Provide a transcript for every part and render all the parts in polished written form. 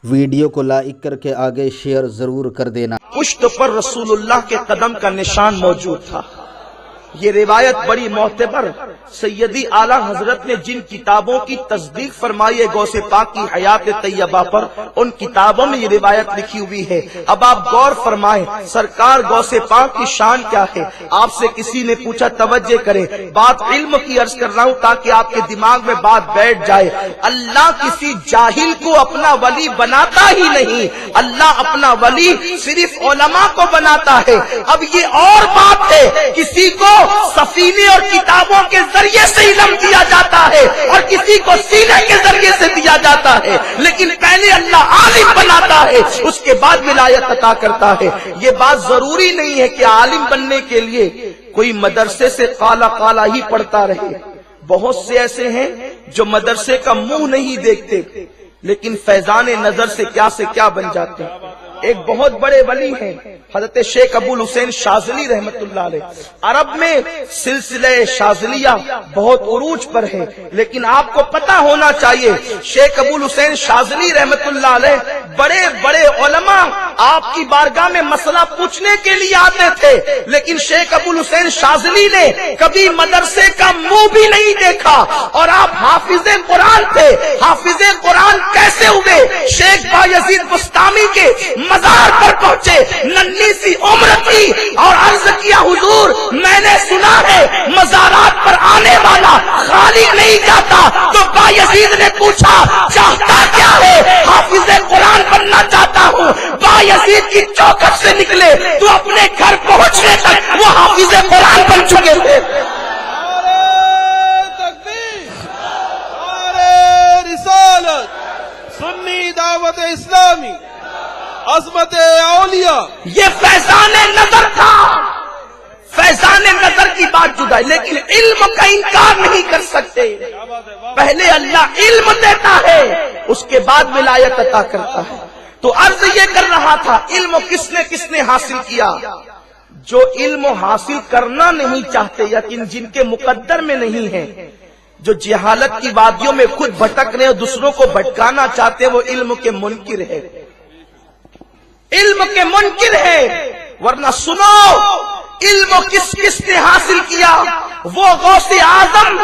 Video کو like کر کے آگے شیئر ضرور کر دینا۔ پشت پر رسول اللہ کے قدم کا نشان موجود تھا۔ یہ روایت بڑی معتبر سیدی اعلیٰ حضرت نے جن کتابوں کی تصدیق فرمائی ہے غوث پاک کی حیات طیبہ پر، ان کتابوں میں یہ روایت لکھی ہوئی ہے۔ اب آپ غور فرمائیں سرکار غوث پاک کی شان کیا ہے۔ آپ سے کسی نے پوچھا، توجہ کریں، بات علم کی عرض کر رہا ہوں تاکہ آپ کے دماغ میں بات بیٹھ جائے۔ اللہ کسی جاہل کو اپنا ولی بناتا ہی نہیں، اللہ اپنا ولی صرف علماء کو بناتا ہے۔ اب یہ اور بات ہے، کسی کو سفینے اور کتابوں کے ذریعے سے علم دیا جاتا ہے اور کسی کو سینے کے ذریعے سے دیا جاتا ہے، لیکن پہلے اللہ عالم بناتا ہے، اس کے بعد ولایت عطا کرتا ہے۔ یہ بات ضروری نہیں ہے کہ عالم بننے کے لیے کوئی مدرسے سے قالا قالا ہی پڑھتا رہے۔ بہت سے ایسے ہیں جو مدرسے کا منہ نہیں دیکھتے لیکن فیضان نظر سے کیا بن جاتے ہیں۔ ایک بہت بڑے ولی ہیں حضرت شیخ ابو الحسین شاذلی رحمت اللہ علیہ۔ عرب میں سلسلہ شاذلیہ بہت عروج پر ہے، لیکن آپ کو پتا ہونا چاہیے شیخ ابو الحسین شاذلی رحمت اللہ علیہ بڑے بڑے علماء آپ کی بارگاہ میں مسئلہ پوچھنے کے لیے آتے تھے، لیکن شیخ ابو الحسین شاذلی نے کبھی مدرسے کا منہ بھی نہیں دیکھا۔ اور آپ حافظ قرآن تھے، حافظ قرآن کیسے ہوئے؟ شیخ بایزید بستامی کے مزار پر پہنچے، ننھی سی عمر تھی، اور عرض کیا حضور میں نے سنا ہے مزارات پر آنے والا خالی نہیں جاتا۔ تو بایزید نے پوچھا چاہتا کیا ہے؟ حافظ قرآن بننا چاہتا ہوں۔ بایزید کی چوکھٹ سے نکلے تو اپنے گھر پہنچنے تک وہ حافظ قرآن بن چکے تھے۔ سنی دعوت اسلامی، عظمت اولیاء، یہ فیضان نظر تھا۔ فیضان نظر کی بات جدا ہے، لیکن علم کا انکار نہیں کر سکتے۔ پہلے اللہ علم دیتا ہے، اس کے بعد ولایت عطا کرتا ہے۔ تو عرض یہ کر رہا تھا، علم کس نے حاصل کیا؟ جو علم حاصل کرنا نہیں چاہتے یا جن کے مقدر میں نہیں ہے، جو جہالت کی وادیوں میں خود بھٹک رہے اور دوسروں کو بھٹکانا چاہتے ہیں، وہ علم کے منکر ہے، علم کے منکر ہے۔ ورنہ سنو علم کس نے حاصل کیا؟ وہ غوث اعظم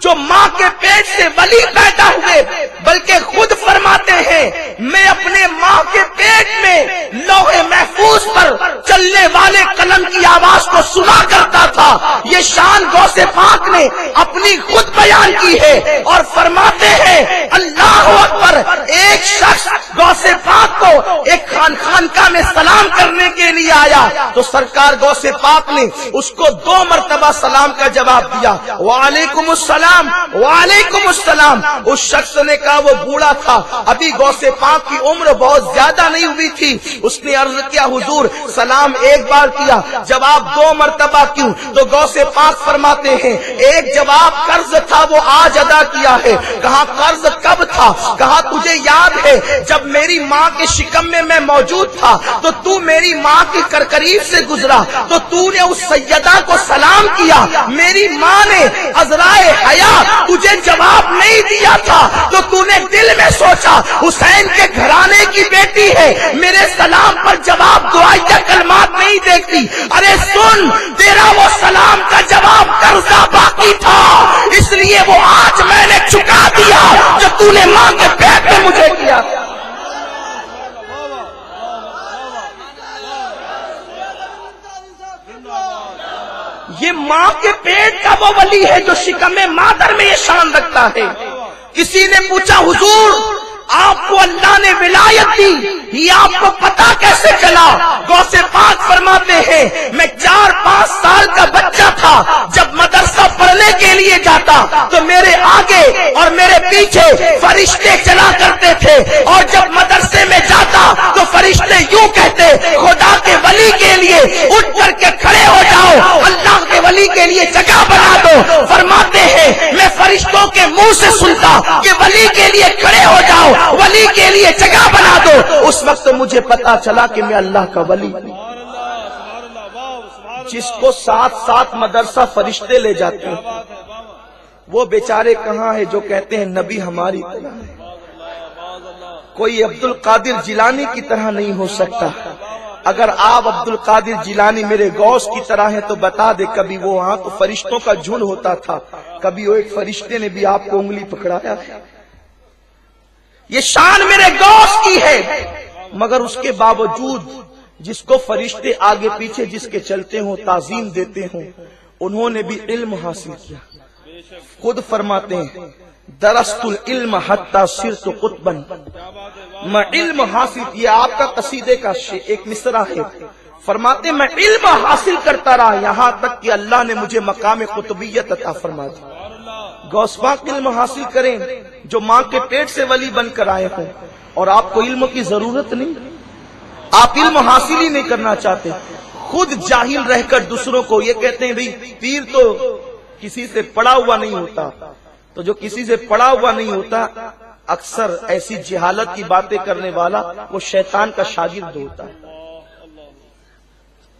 جو ماں کے پیٹ سے ولی پیدا ہوئے، بلکہ خود فرماتے ہیں میں اپنے ماں کے پیٹ میں لوح محفوظ پر چلنے والے قلم کی آواز کو سنا کرتا تھا۔ یہ شان غوث پاک نے اپنی خود بیان کی ہے اور فرماتے ہیں اللہ اکبر۔ ایک شخص غوث پاک کو ایک خانقاہ میں سلام کرنے کے لیے آیا تو سرکار غوث پاک نے اس کو 2 مرتبہ سلام کا جواب دیا، وعلیکم السلام وعلیکم السلام۔ اس شخص نے کہا، وہ بوڑھا تھا، ابھی غوث پاک کی عمر بہت زیادہ نہیں ہوئی تھی۔ اس نے عرض کیا حضور سلام ایک بار کیا، جواب 2 مرتبہ کیوں؟ تو غوث پاک فرماتے ہیں ایک جواب قرض تھا وہ آج ادا کیا ہے۔ کہا قرض کب تھا؟ کہا تجھے یاد ہے جب میری ماں کے شکم میں میں موجود تھا تو میری ماں کے قریب سے گزرا تو تو نے اس سیدہ کو سلام کیا، میری ماں نے عذرائے حیا تجھے جواب نہیں دیا تھا تو تو نے دل میں سوچا حسین کے گھرانے کی بیٹی ہے، میرے سلام پر جواب دعائیہ کلمات نہیں دیکھتی۔ ارے سن، تیرا وہ سلام کا جواب قرضہ باقی تھا، اس لیے وہ آج میں نے چکا دیا جو تو نے ماں کے پیٹ میں مجھے کیا۔ یہ ماں کے پیٹ کا وہ ولی ہے جو شکم مادر میں یہ شان رکھتا ہے۔ کسی نے پوچھا حضور آپ کو اللہ نے ولایت دی، یہ آپ کو پتا کیسے چلا؟ غوث پاک فرماتے ہیں میں 4-5 سال کا بچہ تھا، جب مدرسہ پڑھنے کے لیے جاتا تو میرے آگے اور میرے پیچھے فرشتے چلا کرتے تھے، اور جب مدرسے میں جاتا تو فرشتے یوں کہتے خدا کے ولی کے لیے اٹھ کر کے کھڑے ہو جاؤ، اللہ کے ولی کے لیے جگہ بنا دو۔ فرماتے ہیں میں فرشتوں کے منہ سے سنتا کہ ولی کے لیے کھڑے ہو جاؤ، ولی کے لیے جگہ بنا دو۔ اس وقت مجھے پتا چلا کہ میں اللہ کا ولی ہوں۔ جس کو 7 مدرسہ فرشتے لے جاتے ہیں وہ بیچارے کہاں ہیں جو کہتے ہیں نبی ہماری طرح ہے؟ کوئی عبد القادر جیلانی کی طرح نہیں ہو سکتا. اگر آپ عبد القادر جیلانی میرے غوث کی طرح ہیں تو بتا دے کبھی وہ وہاں تو فرشتوں کا جھنڈ ہوتا تھا, کبھی وہ ایک فرشتے نے بھی آپ کو انگلی پکڑایا ہے. یہ شان میرے غوث کی ہے, مگر اس کے باوجود جس کو فرشتے آگے پیچھے جس کے چلتے ہوں تعظیم دیتے ہوں, انہوں نے بھی علم حاصل کیا. خود فرماتے ہیں درست العلم حتی صرت قطبا, میں علم حاصل کیا. آپ کا قصیدے کا ایک مصرع ہے, فرماتے میں علم حاصل کرتا رہا یہاں تک کہ اللہ نے مجھے مقام قطبیت عطا فرما دی. غوث پاک علم حاصل کریں جو ماں کے پیٹ سے ولی بن کر آئے ہوں, اور آپ کو علم کی ضرورت نہیں, آپ علم حاصل ہی نہیں کرنا چاہتے. خود جاہل رہ کر دوسروں کو یہ کہتے ہیں بھئی پیر تو کسی سے پڑھا ہوا نہیں ہوتا. تو جو کسی سے پڑھا ہوا نہیں ہوتا اکثر ایسی جہالت کی باتیں کرنے والا وہ شیطان کا شاگرد ہوتا ہے.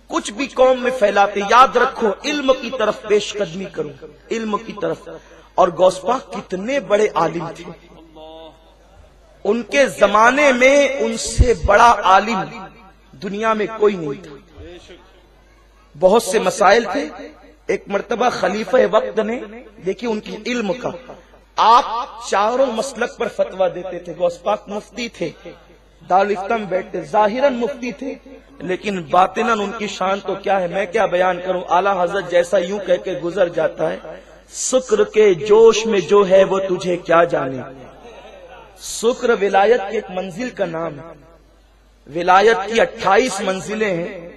کچھ بھی قوم میں پھیلاتے, یاد رکھو علم کی طرف پیش قدمی کرو, علم کی طرف. اور غوث پاک کتنے بڑے عالم تھے, ان کے زمانے میں ان سے بڑا عالم دنیا میں کوئی نہیں تھا. بہت سے مسائل تھے. ایک مرتبہ خلیفہ وقت نے دیکھی ان کی علم کا, آپ چاروں مسلک پر فتویٰ دیتے تھے. غوث پاک مفتی تھے, دارالفتہ میں بیٹھتے, ظاہراً مفتی تھے لیکن باطناً ان کی شان تو کیا ہے, میں کیا بیان کروں. اعلیٰ حضرت جیسا یوں کہہ کے گزر جاتا ہے, سکر کے جوش میں جو ہے وہ تجھے کیا جانے. سکر ولایت کی ایک منزل کا نام ہے. ولایت کی 28 منزلیں ہیں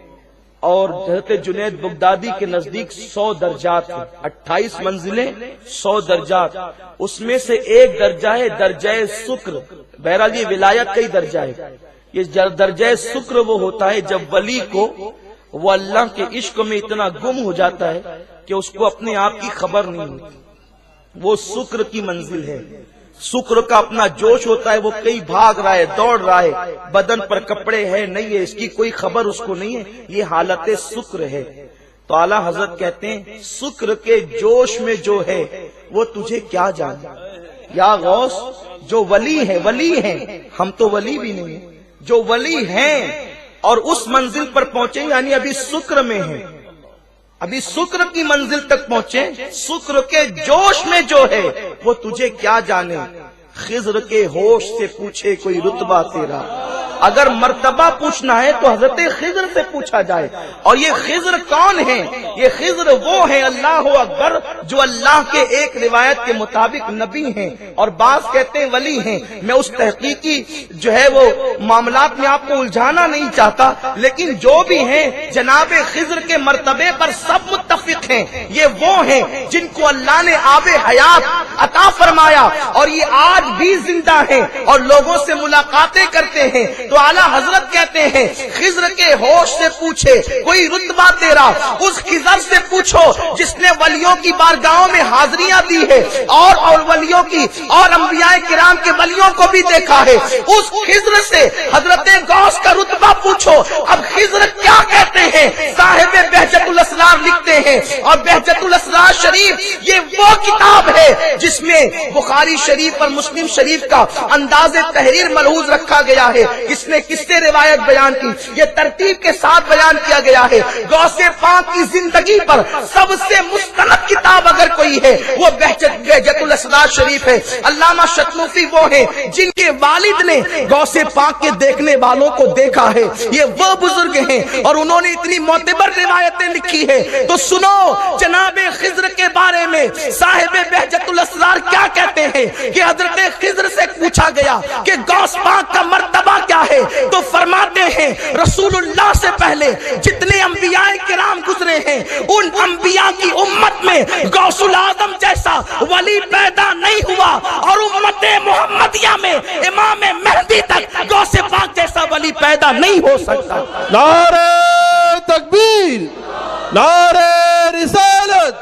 اور حضرت جنید بغدادی کے نزدیک 100 درجات ہیں. 28 منزلیں 100 درجات, اس میں سے ایک درجہ ہے درجہ سکر. بہرحال یہ ولایت کا ہی درجہ ہے. یہ درجہ سکر وہ ہوتا ہے جب ولی کو وہ اللہ کے عشق میں اتنا گم ہو جاتا ہے کہ اس کو اپنے آپ کی خبر نہیں ہوتی. وہ سکر کی منزل ہے. سکر کا اپنا جوش ہوتا ہے, وہ کئی بھاگ رہا ہے, دوڑ رہا ہے, بدن پر کپڑے ہے نہیں ہے, اس کی کوئی خبر اس کو نہیں ہے, یہ حالت سکر ہے. تو اعلیٰ حضرت کہتے ہیں سکر کے جوش میں جو ہے وہ تجھے کیا جانے. یا غوث جو ولی ہے, ولی ہیں, ہم تو ولی بھی نہیں ہیں, جو ولی ہیں اور اس منزل پر پہنچے یعنی ابھی سکر میں ہیں, ابھی سکر کی منزل تک پہنچے, سکر کے جوش میں جو ہے وہ تجھے کیا جانے. خضر کے ہوش سے پوچھے کوئی رتبہ تیرا. اگر مرتبہ پوچھنا ہے تو حضرت خضر سے پوچھا جائے. اور یہ خضر کون ہیں؟ یہ خضر وہ ہیں اللہ اکبر جو اللہ کے ایک روایت کے مطابق نبی ہیں اور بعض کہتے ہیں ولی ہیں. میں اس تحقیقی جو ہے وہ معاملات میں آپ کو الجھانا نہیں چاہتا, لیکن جو بھی ہیں جناب خضر کے مرتبے پر سب متفق ہیں. یہ وہ ہیں جن کو اللہ نے آب حیات عطا فرمایا اور یہ آج بھی زندہ ہیں اور لوگوں سے ملاقاتیں کرتے ہیں. تو اعلیٰ حضرت کہتے ہیں خضر کے ہوش سے پوچھے کوئی رتبہ تیرا. اس خضر سے پوچھو جس نے ولیوں کی بارگاہوں میں حاضریاں دی ہے اور ولیوں کی اور انبیاء کرام کے ولیوں کو بھی دیکھا ہے. اس خضر سے حضرت غوث کا رتبہ پوچھو. اب خضر کیا کہتے ہیں؟ صاحب بہجت الاسرار لکھتے ہیں, اور بہجت الاسرار شریف یہ وہ کتاب ہے جس میں بخاری شریف اور مسلم شریف کا انداز تحریر ملحوظ رکھا گیا ہے. اس نے کس سے روایت بیان کی, یہ ترتیب کے ساتھ بیان کیا گیا ہے. غوث پاک کی زندگی پر سب سے مستند کتاب اگر کوئی ہے وہ بہجت الاسرار شریف ہے. علامہ شتنوفی وہ ہیں جن کے والد نے غوث پاک کے دیکھنے والوں کو دیکھا ہے. یہ وہ بزرگ ہیں اور انہوں نے اتنی معتبر روایتیں لکھی ہے. تو سنو جناب خضر کے بارے میں صاحب بہجت الاسرار کیا کہتے ہیں کہ حضرت خضر سے پوچھا گیا کہ غوث پاک کا مرتبہ کیا ہے, تو فرماتے ہیں رسول اللہ سے پہلے جتنے انبیاء کرام گزرے ہیں ان انبیاء کی امت میں غوث العظم جیسا ولی پیدا نہیں ہوا, اور امت محمدیہ میں امام مہدی تک غوث پاک جیسا ولی پیدا نہیں ہو سکتا. نعرہ تکبیر, نعرہ رسالت,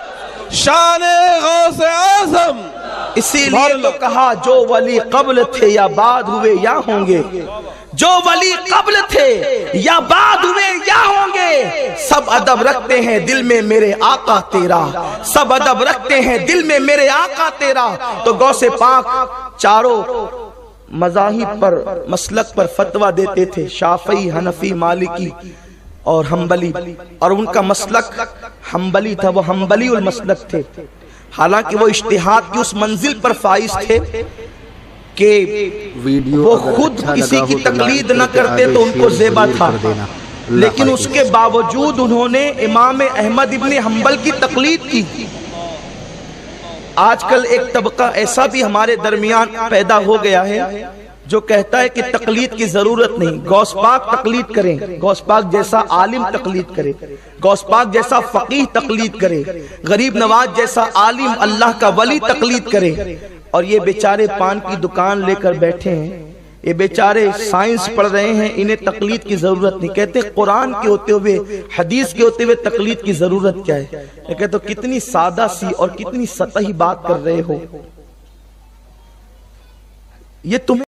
شان غوث اعظم. اسی لیے تو کہا جو ولی قبل تھے یا بعد ہوئے یا ہوں گے, جو ولی قبل تھے یا بعد ہوئے یا ہوں گے, سب ادب رکھتے ہیں دل میں میرے آقا تیرا, سب ادب رکھتے ہیں دل میں میرے آقا تیرا. تو غوث پاک چاروں مذاہب پر مسلک پر فتویٰ دیتے تھے، شافعی، حنفی، مالکی اور حنبلی، اور ان کا مسلک حنبلی تھا، وہ حنبلی المسلک تھے، حالانکہ وہ اجتہاد کی اس منزل پر فائز تھے کہ وہ خود کسی کی تقلید نہ کرتے تو ان کو زیبا تھا، لیکن اس کے باوجود انہوں نے امام احمد ابن حنبل کی تقلید کی۔ آج کل ایک طبقہ ایسا بھی ہمارے درمیان پیدا ہو گیا ہے جو کہتا ہے کہ تقلید کی ضرورت نہیں، غوث پاک تقلید کریں، غوث پاک جیسا عالم تقلید کرے، غوث پاک جیسا فقیہ تقلید کرے، غریب نواز جیسا عالم اللہ کا ولی تقلید کرے، اور یہ بیچارے پان کی دکان لے کر بیٹھے ہیں، یہ بیچارے سائنس پڑھ رہے ہیں، انہیں تقلید کی ضرورت نہیں۔ کہتے قرآن کے ہوتے ہوئے، حدیث کے ہوتے ہوئے تقلید کی ضرورت کیا ہے؟ یہ کہتے ہو کتنی سادہ سی اور کتنی سطحی بات کر رہے ہو، یہ تمہیں